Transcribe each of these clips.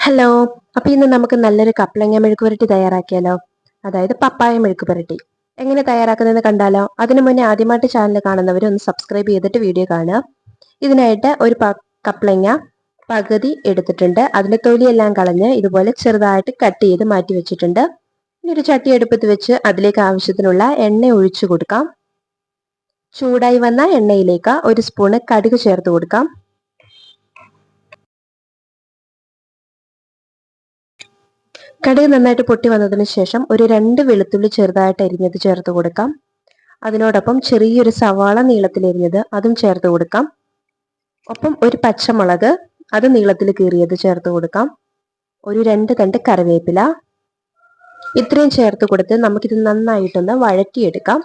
Hello. അപ്പോൾ ഇന്ന് നമുക്ക് നല്ലൊരു കപ്ലങ്ങ മെഴുക്ക് പുരട്ടി തയ്യാറാക്കിയാലോ? അതായത് പപ്പായ മെഴുക്ക് പുരട്ടി. എങ്ങനെ തയ്യാറാക്കുന്നതെന്ന് കണ്ടാലോ? അതിനു മുന്നേ ആദ്യമായിട്ട് ചാനൽ കാണുന്നവർ ഒന്ന് സബ്സ്ക്രൈബ് ചെയ്തിട്ട് വീഡിയോ കാണുക. ഇതിനായിട്ട് ഒരു കപ്ലങ്ങ പകുതി എടുത്തിട്ടുണ്ട്. അതിന്റെ തൊലിയെല്ലാം കളഞ്ഞ് ഇതുപോലെ ചെറുതായിട്ട് കട്ട് ചെയ്ത് മാറ്റി വെച്ചിട്ടുണ്ട്. ഇനി ഒരു ചട്ടി അടുപ്പത്ത് വെച്ച് അതിലേക്ക് ആവശ്യത്തിനുള്ള എണ്ണ ഒഴിച്ചു കൊടുക്കാം. ചൂടായി വന്ന എണ്ണയിലേക്ക് ഒരു സ്പൂണ് കടുക് ചേർത്ത് കൊടുക്കാം. കടുക് നന്നായിട്ട് പൊട്ടി വന്നതിന് ശേഷം ഒരു 2 വെളുത്തുള്ളി ചെറുതായിട്ട് അരിഞ്ഞത് ചേർത്ത് കൊടുക്കാം. അതിനോടൊപ്പം ചെറിയൊരു സവാള നീളത്തിൽ അരിഞ്ഞത് അതും ചേർത്ത് കൊടുക്കാം. ഒപ്പം ഒരു പച്ചമുളക് അത് നീളത്തിൽ കീറിയത് ചേർത്ത് കൊടുക്കാം. ഒരു 2 തണ്ട് കറിവേപ്പില. ഇത്രയും ചേർത്ത് കൊടുത്ത് നമുക്കിത് നന്നായിട്ടൊന്ന് വഴറ്റിയെടുക്കാം.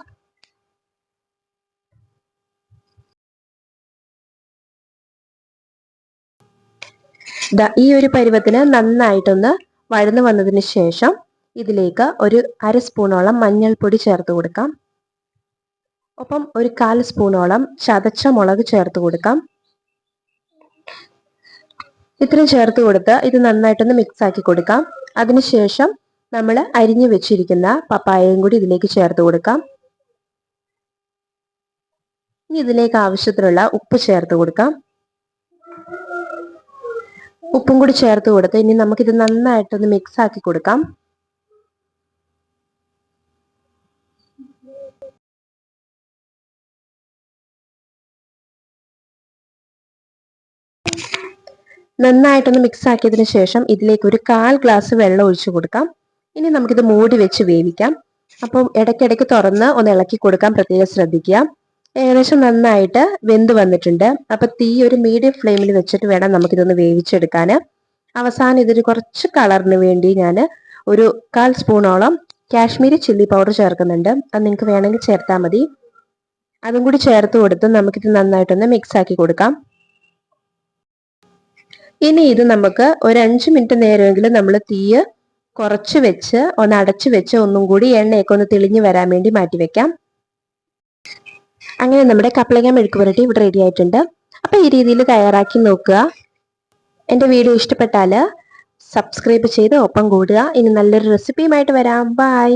ഈ ഒരു പരുവത്തിന് നന്നായിട്ടൊന്ന് വഴന്നു വന്നതിന് ശേഷം ഇതിലേക്ക് ഒരു 1/2 സ്പൂണോളം മഞ്ഞൾപ്പൊടി ചേർത്ത് കൊടുക്കാം. ഒപ്പം ഒരു 1/4 സ്പൂണോളം ചതച്ച മുളക് ചേർത്ത് കൊടുക്കാം. ഇത്രയും ചേർത്ത് കൊടുത്ത് ഇത് നന്നായിട്ടൊന്ന് മിക്സ് ആക്കി കൊടുക്കാം. അതിനുശേഷം നമ്മൾ അരിഞ്ഞു വെച്ചിരിക്കുന്ന പപ്പായയും കൂടി ഇതിലേക്ക് ചേർത്ത് കൊടുക്കാം. ഇനി ഇതിലേക്ക് ആവശ്യത്തിനുള്ള ഉപ്പ് ചേർത്ത് കൊടുക്കാം. ഉപ്പും കൂടി ചേർത്ത് കൊടുത്ത് ഇനി നമുക്കിത് നന്നായിട്ടൊന്ന് മിക്സ് ആക്കി കൊടുക്കാം. നന്നായിട്ടൊന്ന് മിക്സ് ആക്കിയതിന് ശേഷം ഇതിലേക്ക് ഒരു 1/4 ഗ്ലാസ് വെള്ളം ഒഴിച്ചു കൊടുക്കാം. ഇനി നമുക്കിത് മൂടി വെച്ച് വേവിക്കാം. അപ്പം ഇടയ്ക്കിടയ്ക്ക് തുറന്ന് ഒന്ന് ഇളക്കി കൊടുക്കാൻ പ്രത്യേകം ശ്രദ്ധിക്കുക. ഏകദേശം നന്നായിട്ട് വെന്ത് വന്നിട്ടുണ്ട്. അപ്പൊ തീ ഒരു മീഡിയം ഫ്ലെയിമിൽ വെച്ചിട്ട് വേണം നമുക്കിതൊന്ന് വേവിച്ചെടുക്കാൻ. അവസാനം ഇതിന് കുറച്ച് കളറിന് വേണ്ടി ഞാൻ ഒരു 1/4 സ്പൂണോളം കാശ്മീരി ചില്ലി പൗഡർ ചേർക്കുന്നുണ്ട്. അത് നിങ്ങൾക്ക് വേണമെങ്കിൽ ചേർത്താൽ മതി. അതും കൂടി ചേർത്ത് കൊടുത്ത് നമുക്കിത് നന്നായിട്ടൊന്ന് മിക്സ് ആക്കി കൊടുക്കാം. ഇനി ഇത് നമുക്ക് ഒരു 5 മിനിറ്റ് നേരമെങ്കിലും നമ്മൾ തീ കുറച്ച് വെച്ച് ഒന്ന് അടച്ചു വെച്ച് ഒന്നും കൂടി എണ്ണയൊക്കെ ഒന്ന് തെളിഞ്ഞു വരാൻ വേണ്ടി മാറ്റി വെക്കാം. അങ്ങനെ നമ്മുടെ കപ്ലങ്ങ മെഴുക്ക് പുരട്ടി ഇവിടെ റെഡി ആയിട്ടുണ്ട്. അപ്പൊ ഈ രീതിയിൽ തയ്യാറാക്കി നോക്കുക. എൻ്റെ വീഡിയോ ഇഷ്ടപ്പെട്ടാൽ സബ്സ്ക്രൈബ് ചെയ്ത് ഒപ്പം കൂടുക. ഇനി നല്ലൊരു റെസിപ്പിയുമായിട്ട് വരാം. ബൈ.